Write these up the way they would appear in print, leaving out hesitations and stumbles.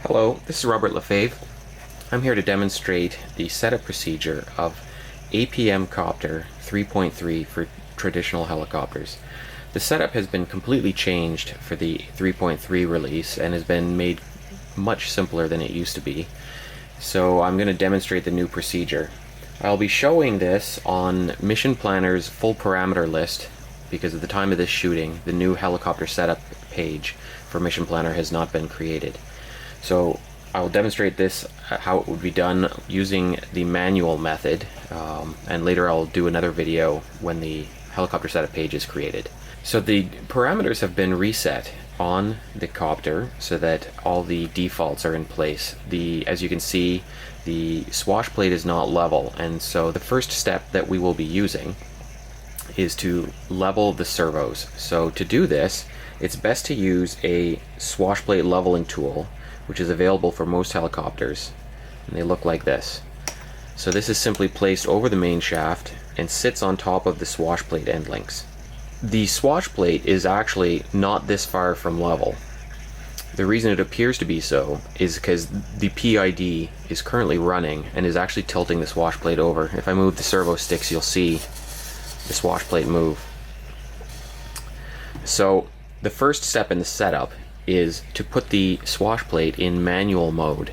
Hello, this is Robert Lefebvre. I'm here to demonstrate the setup procedure of APM Copter 3.3 for traditional helicopters. The setup has been completely changed for the 3.3 release and has been made much simpler than it used to be. So I'm going to demonstrate the new procedure. I'll be showing this on Mission Planner's full parameter list because at the time of this shooting, the new helicopter setup page for Mission Planner has not been created. So I will demonstrate this, how it would be done using the manual method, and later I'll do another video when the helicopter setup page is created. So the parameters have been reset on the Copter so that all the defaults are in place. As you can see, the swash plate is not level, and so the first step that we will be using is to level the servos. So to do this, it's best to use a swash plate leveling tool, which is available for most helicopters, and they look like this. So this is simply placed over the main shaft and sits on top of the swash plate end links. The swash plate is actually not this far from level. The reason it appears to be so is because the PID is currently running and is actually tilting the swash plate over. If I move the servo sticks, you'll see the swash plate move. So the first step in the setup is to put the swash plate in manual mode.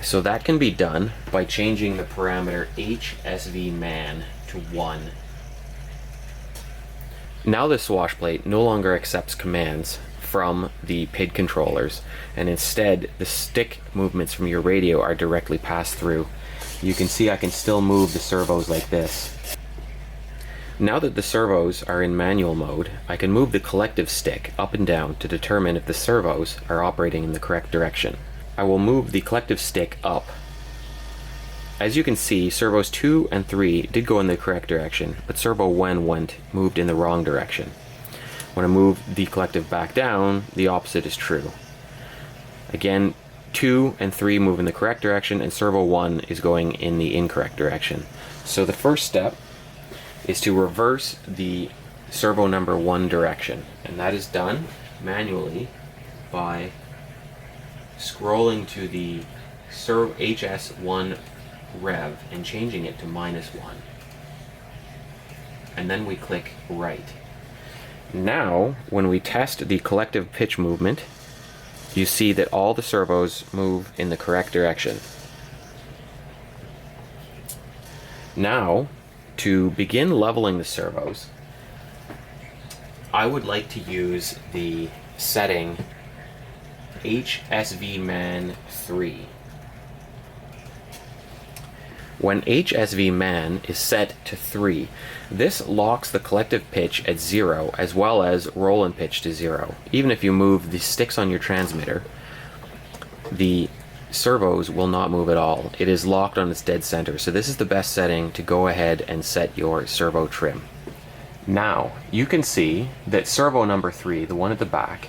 So that can be done by changing the parameter HSVMan to 1. Now the swash plate no longer accepts commands from the PID controllers, and instead the stick movements from your radio are directly passed through. You can see I can still move the servos like this. Now that the servos are in manual mode, I can move the collective stick up and down to determine if the servos are operating in the correct direction. I will move the collective stick up. As you can see, servos 2 and 3 did go in the correct direction, but servo 1 moved in the wrong direction. When I move the collective back down, the opposite is true. Again, 2 and 3 move in the correct direction, and servo 1 is going in the incorrect direction. So the first step is to reverse the servo number 1 direction, and that is done manually by scrolling to the HS1 rev and changing it to -1, and then we click right. Now when we test the collective pitch movement, you see that all the servos move in the correct direction. Now, to begin leveling the servos, I would like to use the setting HSVMan 3. When HSVMan is set to 3, this locks the collective pitch at 0 as well as roll and pitch to 0. Even if you move the sticks on your transmitter, the servos will not move at all. It is locked on its dead center, so this is the best setting to go ahead and set your servo trim. Now you can see that servo number 3, the one at the back,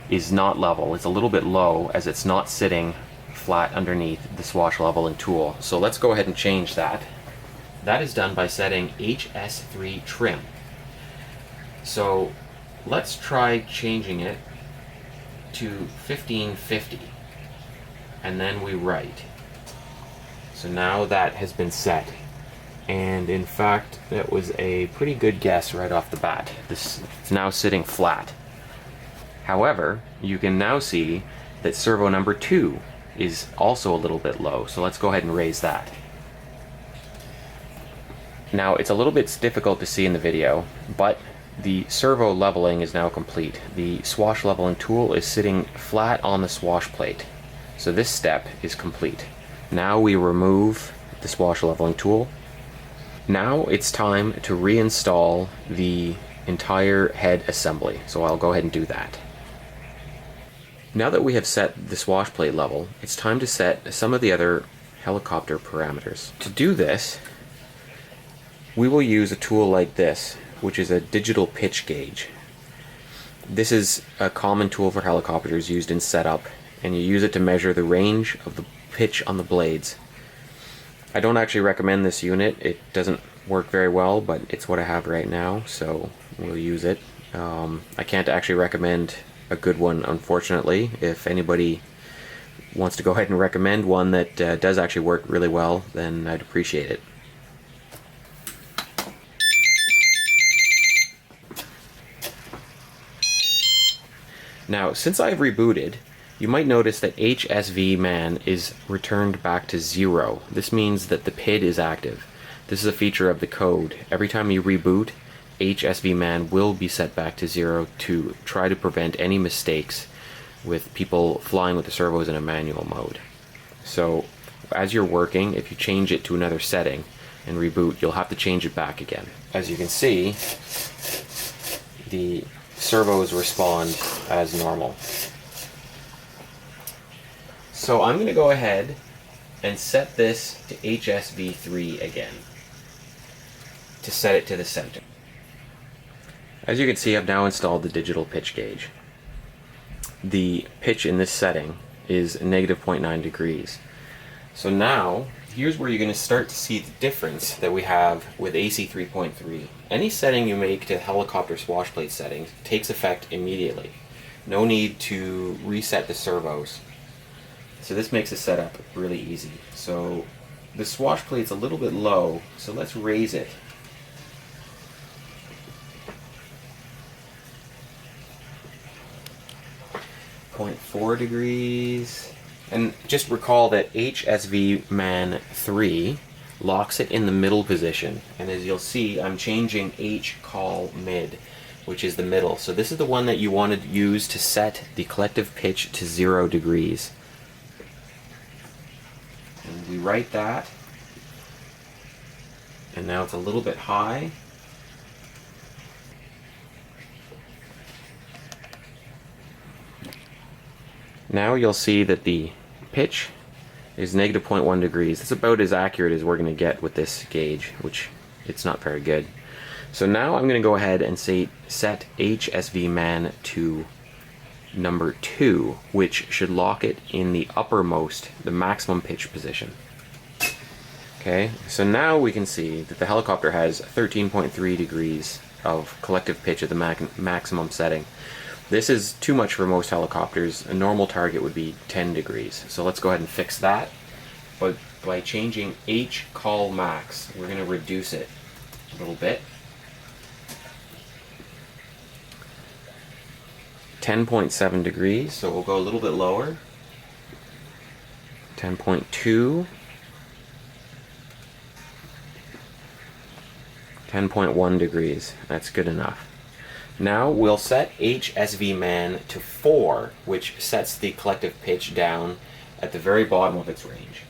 is not level. It's a little bit low as it's not sitting flat underneath the swash leveling tool. So let's go ahead and change that. That is done by setting HS3 trim. So let's try changing it to 1550. And then we write. So now that has been set, and in fact that was a pretty good guess right off the bat. This is now sitting flat. However, you can now see that servo number 2 is also a little bit low, so let's go ahead and raise that. Now it's a little bit difficult to see in the video, but the servo leveling is now complete. The swash leveling tool is sitting flat on the swash plate. So this step is complete. Now we remove the swash leveling tool. Now it's time to reinstall the entire head assembly. So I'll go ahead and do that. Now that we have set the swash plate level, it's time to set some of the other helicopter parameters. To do this, we will use a tool like this, which is a digital pitch gauge. This is a common tool for helicopters used in setup, and you use it to measure the range of the pitch on the blades. I don't actually recommend this unit. It doesn't work very well, but it's what I have right now, so we'll use it. I can't actually recommend a good one, unfortunately. If anybody wants to go ahead and recommend one that does actually work really well, then I'd appreciate it. Now, since I've rebooted, you might notice that HSV man is returned back to 0. This means that the PID is active. This is a feature of the code. Every time you reboot, HSV man will be set back to 0 to try to prevent any mistakes with people flying with the servos in a manual mode. So as you're working, if you change it to another setting and reboot, you'll have to change it back again. As you can see, the servos respond as normal. So I'm going to go ahead and set this to HSV3 again to set it to the center. As you can see, I've now installed the digital pitch gauge. The pitch in this setting is -0.9 degrees. So now, here's where you're going to start to see the difference that we have with AC3.3. Any setting you make to helicopter swash plate settings takes effect immediately. No need to reset the servos. So this makes the setup really easy. So the swash plate's a little bit low, so let's raise it. .4 degrees. And just recall that HSV man 3 locks it in the middle position. And as you'll see, I'm changing H call mid, which is the middle. So this is the one that you want to use to set the collective pitch to 0 degrees. And we write that. And now it's a little bit high. Now you'll see that the pitch is -0.1 degrees. It's about as accurate as we're going to get with this gauge, which it's not very good. So now I'm going to go ahead and set HSV man to number 2, which should lock it in the uppermost, the maximum pitch position. Okay, so now we can see that the helicopter has 13.3 degrees of collective pitch at the maximum setting. This is too much for most helicopters. A normal target would be 10 degrees. So let's go ahead and fix that. But by changing H call max, we're going to reduce it a little bit. 10.7 degrees, so we'll go a little bit lower. 10.2. 10.1 degrees. That's good enough. Now we'll set HSV man to 4, which sets the collective pitch down at the very bottom of its range.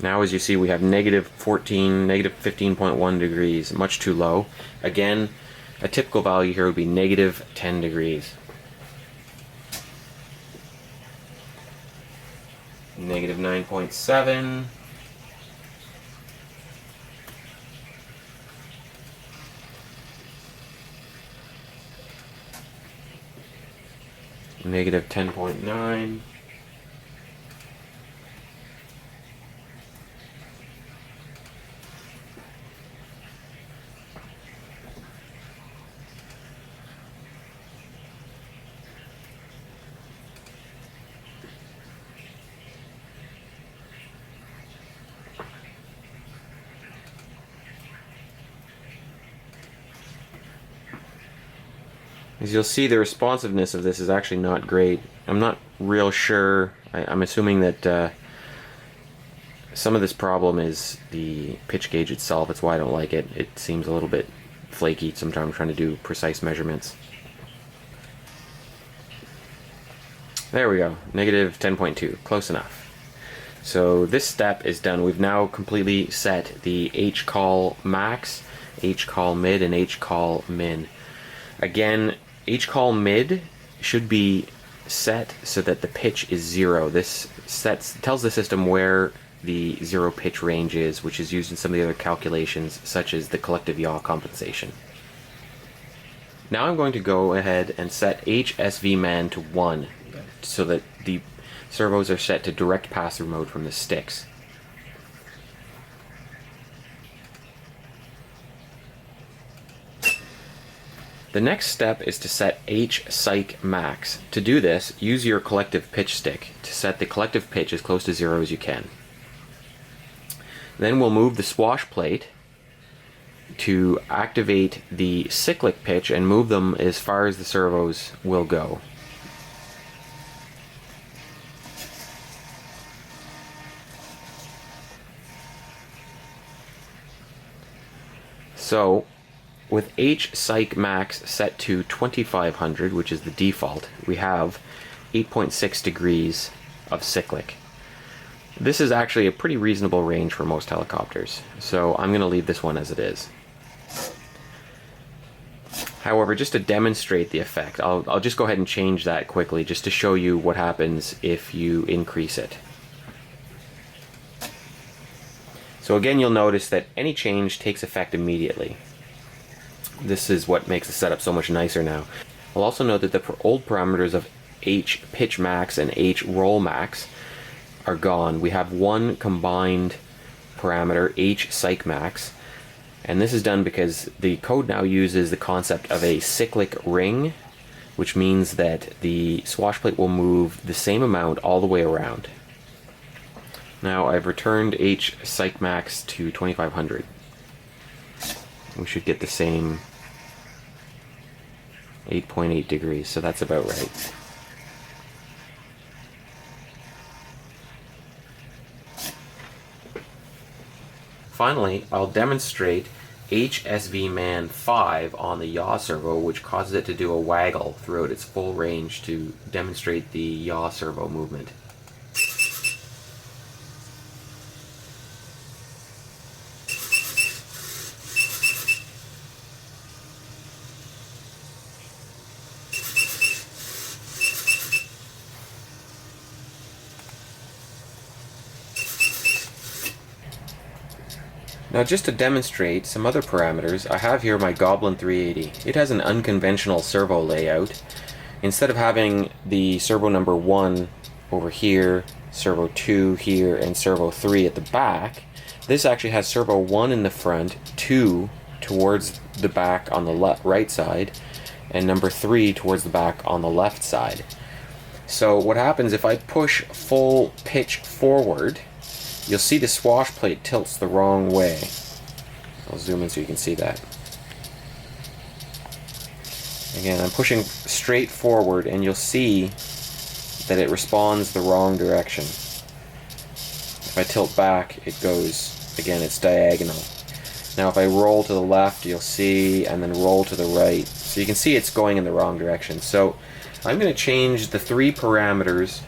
Now as you see, we have -14, -15.1 degrees, much too low. Again, a typical value here would be -10 degrees. -9.7. -10.9. As you'll see, the responsiveness of this is actually not great. I'm not real sure. I'm assuming that some of this problem is the pitch gauge itself. That's why I don't like it. It seems a little bit flaky sometimes trying to do precise measurements. There we go, -10.2, close enough. So this step is done. We've now completely set the H call max, H call mid, and H call min. Again, H call mid should be set so that the pitch is 0. This tells the system where the 0 pitch range is, which is used in some of the other calculations, such as the collective yaw compensation. Now I'm going to go ahead and set HSV man to 1, so that the servos are set to direct pass-through mode from the sticks. The next step is to set H cyc max. To do this, use your collective pitch stick to set the collective pitch as close to 0 as you can. Then we'll move the swash plate to activate the cyclic pitch and move them as far as the servos will go. So, with H cyc max set to 2500, which is the default, we have 8.6 degrees of cyclic. This is actually a pretty reasonable range for most helicopters, so I'm going to leave this one as it is. However, just to demonstrate the effect, I'll just go ahead and change that quickly just to show you what happens if you increase it. So again, you'll notice that any change takes effect immediately. This is what makes the setup so much nicer now. I'll also note that the old parameters of H pitch max and H roll max are gone. We have one combined parameter, H cyc max, and this is done because the code now uses the concept of a cyclic ring, which means that the swash plate will move the same amount all the way around. Now I've returned H cyc max to 2500. We should get the same 8.8 degrees, so that's about right. Finally, I'll demonstrate HSV Man 5 on the yaw servo, which causes it to do a waggle throughout its full range to demonstrate the yaw servo movement. Now, just to demonstrate some other parameters, I have here my Goblin 380. It has an unconventional servo layout. Instead of having the servo number 1 over here, servo 2 here, and servo 3 at the back, this actually has servo 1 in the front, 2 towards the back on the right side, and number 3 towards the back on the left side. So what happens if I push full pitch forward, you'll see the swash plate tilts the wrong way. I'll zoom in so you can see that. Again, I'm pushing straight forward and you'll see that it responds the wrong direction. If I tilt back, it goes, again, it's diagonal. Now if I roll to the left, you'll see, and then roll to the right. So you can see it's going in the wrong direction. So I'm going to change the 3 parameters,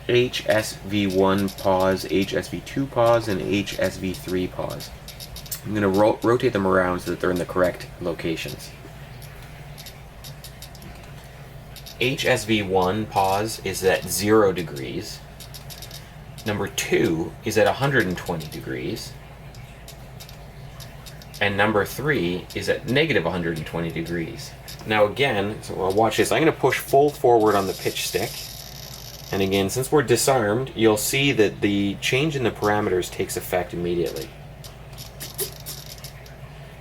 HSV1 pause, HSV2 pause, and HSV3 pause. I'm going to rotate them around so that they're in the correct locations. HSV1 pause is at 0 degrees. Number 2 is at 120 degrees. And number 3 is at negative 120 degrees. Now again, so watch this, I'm going to push full forward on the pitch stick. And again, since we're disarmed, you'll see that the change in the parameters takes effect immediately.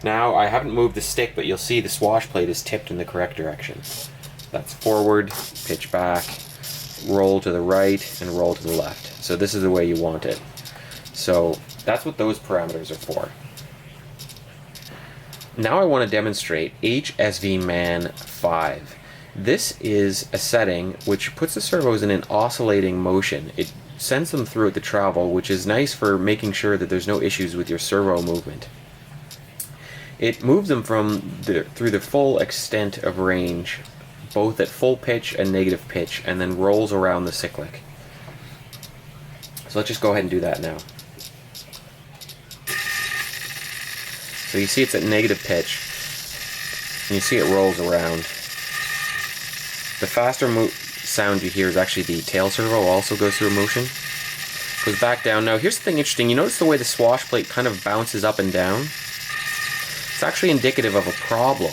Now, I haven't moved the stick, but you'll see the swash plate is tipped in the correct direction. That's forward, pitch back, roll to the right, and roll to the left. So this is the way you want it. So that's what those parameters are for. Now I want to demonstrate HSV Man 5. This is a setting which puts the servos in an oscillating motion. It sends them throughout the travel, which is nice for making sure that there's no issues with your servo movement. It moves them through the full extent of range, both at full pitch and negative pitch, and then rolls around the cyclic. So let's just go ahead and do that now. So you see it's at negative pitch, and you see it rolls around. The faster sound you hear is actually the tail servo also goes through a motion. Goes back down. Now here's the thing interesting, you notice the way the swash plate kind of bounces up and down? It's actually indicative of a problem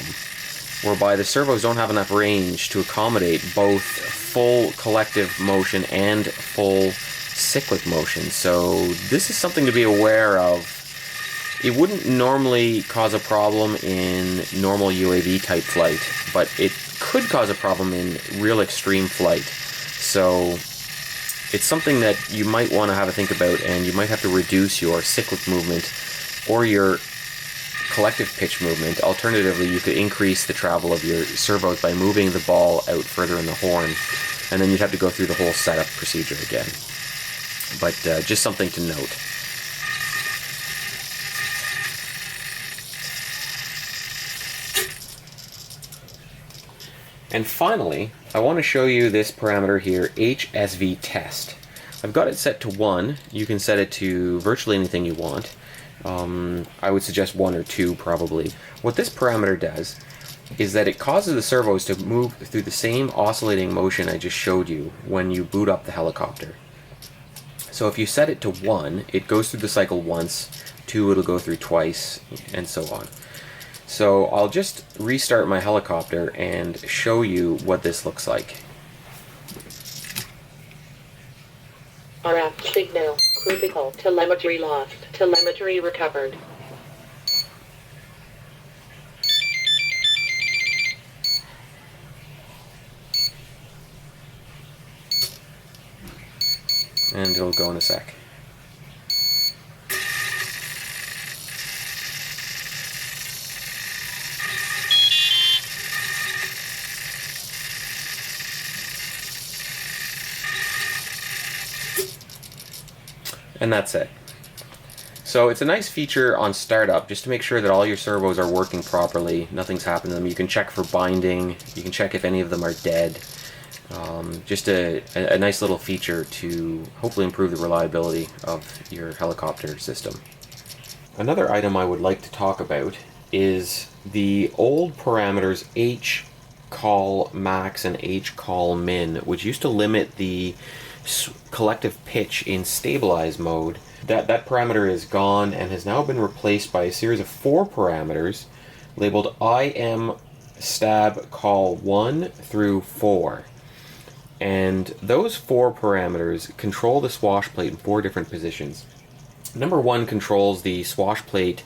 whereby the servos don't have enough range to accommodate both full collective motion and full cyclic motion. So this is something to be aware of It wouldn't normally cause a problem in normal UAV type flight, but it could cause a problem in real extreme flight. So it's something that you might want to have a think about, and you might have to reduce your cyclic movement or your collective pitch movement. Alternatively, you could increase the travel of your servos by moving the ball out further in the horn, and then you'd have to go through the whole setup procedure again. But just something to note. And finally, I want to show you this parameter here, HSV test. I've got it set to 1. You can set it to virtually anything you want. I would suggest 1 or 2 probably. What this parameter does is that it causes the servos to move through the same oscillating motion I just showed you when you boot up the helicopter. So if you set it to 1, it goes through the cycle once, 2 it'll go through twice, and so on. So I'll just restart my helicopter and show you what this looks like. RF signal critical. Telemetry lost. Telemetry recovered. And it'll go in a sec. And that's it. So it's a nice feature on startup just to make sure that all your servos are working properly, nothing's happened to them. You can check for binding, you can check if any of them are dead. Just a nice little feature to hopefully improve the reliability of your helicopter system. Another item I would like to talk about is the old parameters H call max and H call min, which used to limit the collective pitch in stabilize mode. That parameter is gone and has now been replaced by a series of 4 parameters labeled IM stab call 1 through 4. And those 4 parameters control the swash plate in 4 different positions. Number 1 controls the swash plate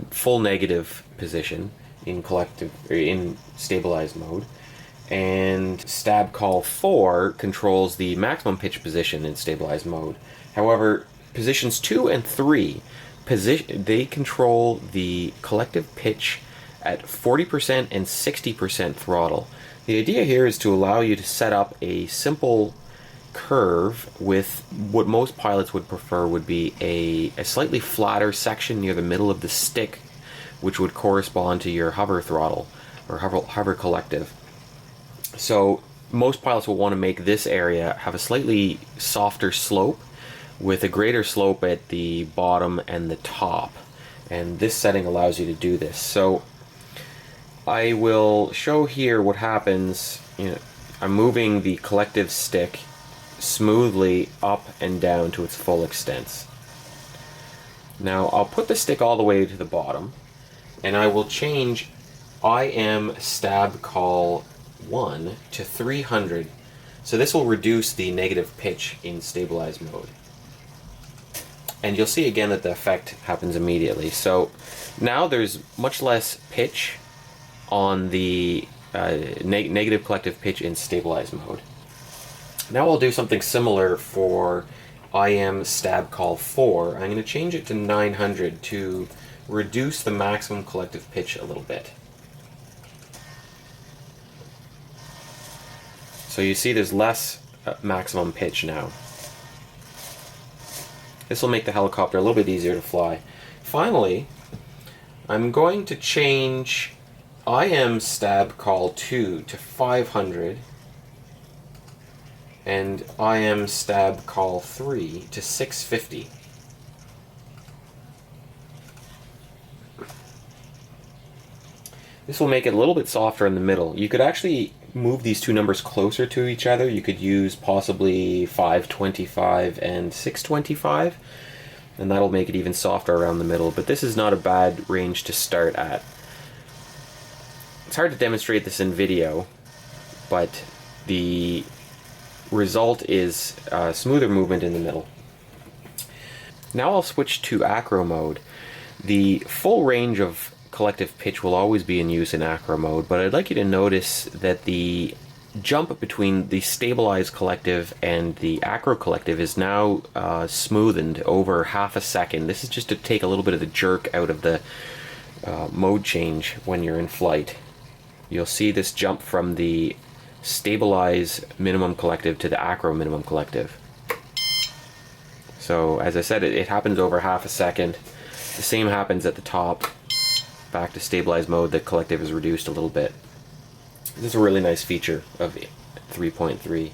full negative position in stabilized mode, and stab call 4 controls the maximum pitch position in stabilized mode. However, positions 2 and 3 they control the collective pitch at 40% and 60% throttle. The idea here is to allow you to set up a simple curve with what most pilots would prefer would be a slightly flatter section near the middle of the stick, which would correspond to your hover throttle or hover collective. So most pilots will want to make this area have a slightly softer slope with a greater slope at the bottom and the top, and this setting allows you to do this. So I will show here what happens. I'm moving the collective stick smoothly up and down to its full extent. Now I'll put the stick all the way to the bottom, and I will change IM stab call 1 to 300. So this will reduce the negative pitch in stabilized mode. And you'll see again that the effect happens immediately. So now there's much less pitch on the negative collective pitch in stabilized mode. Now I'll do something similar for IM stab call 4. I'm going to change it to 900 to reduce the maximum collective pitch a little bit. So you see there's less maximum pitch now. This will make the helicopter a little bit easier to fly. Finally, I'm going to change IM stab call 2 to 500 and IM stab call 3 to 650. This will make it a little bit softer in the middle. You could actually move these two numbers closer to each other. You could use possibly 525 and 625, and that'll make it even softer around the middle, but this is not a bad range to start at. It's hard to demonstrate this in video, but the result is smoother movement in the middle. Now I'll switch to Acro mode. The full range of collective pitch will always be in use in Acro mode, but I'd like you to notice that the jump between the stabilized collective and the Acro collective is now smoothened over half a second. This is just to take a little bit of the jerk out of the mode change when you're in flight. You'll see this jump from the stabilize minimum collective to the Acro minimum collective. So as I said, it happens over half a second. The same happens at the top. Back to stabilized mode, the collective is reduced a little bit. This is a really nice feature of 3.3.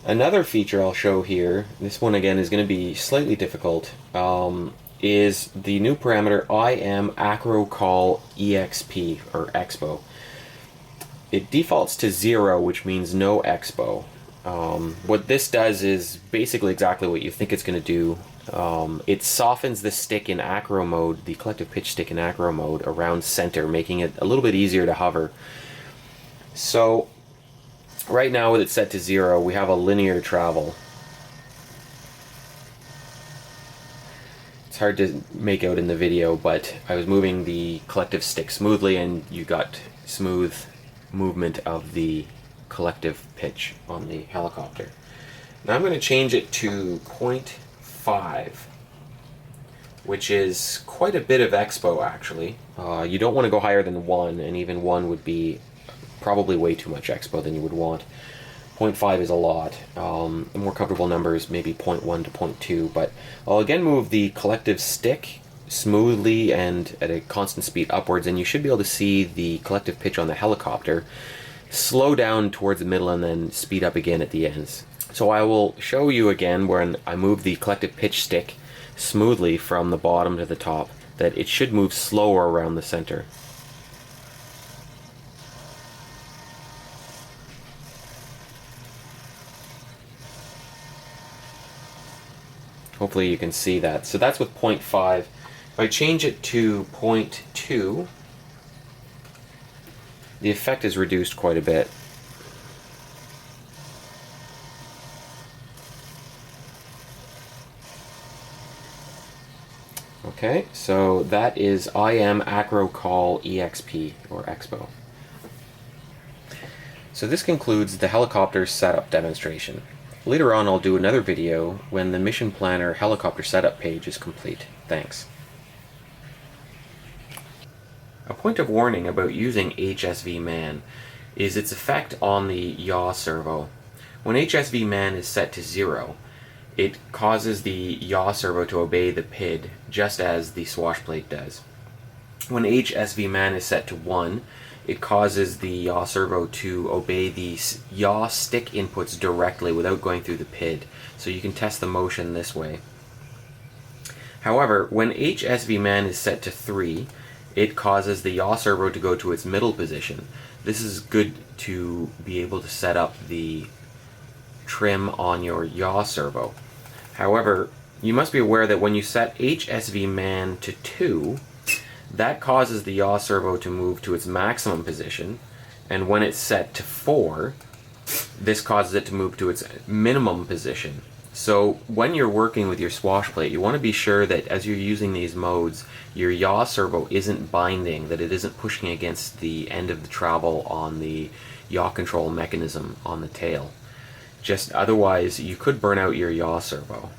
Another feature I'll show here, this one again is going to be slightly difficult, is the new parameter Acro call exp or expo. It defaults to 0, which means no expo. What this does is basically exactly what you think it's going to do. It softens the stick in Acro mode, the collective pitch stick in Acro mode, around center, making it a little bit easier to hover. So right now with it set to 0, we have a linear travel. It's hard to make out in the video, but I was moving the collective stick smoothly and you got smooth movement of the collective pitch on the helicopter. Now I'm going to change it to 0.5, which is quite a bit of expo actually. You don't want to go higher than 1, and even 1 would be probably way too much expo than you would want. 0.5 is a lot. The more comfortable numbers, maybe 0.1 to 0.2, but I'll again move the collective stick smoothly and at a constant speed upwards, and you should be able to see the collective pitch on the helicopter slow down towards the middle and then speed up again at the ends. So I will show you again when I move the collective pitch stick smoothly from the bottom to the top that it should move slower around the center. Hopefully you can see that. So that's with 0.5. If I change it to 0.2, the effect is reduced quite a bit. Okay, so that is Acro call exp or expo. So this concludes the helicopter setup demonstration. Later on I'll do another video when the Mission Planner helicopter setup page is complete. Thanks. A point of warning about using HSV man is its effect on the yaw servo. When HSV man is set to 0, it causes the yaw servo to obey the PID just as the swash plate does. When HSV man is set to 1, it causes the yaw servo to obey the yaw stick inputs directly without going through the PID, so you can test the motion this way. However, when HSV man is set to 3, it causes the yaw servo to go to its middle position. This is good to be able to set up the trim on your yaw servo. However, you must be aware that when you set HSV man to 2, that causes the yaw servo to move to its maximum position, and when it's set to 4, this causes it to move to its minimum position. So when you're working with your swash plate, you want to be sure that as you're using these modes, your yaw servo isn't binding, that it isn't pushing against the end of the travel on the yaw control mechanism on the tail. Just otherwise, you could burn out your yaw servo.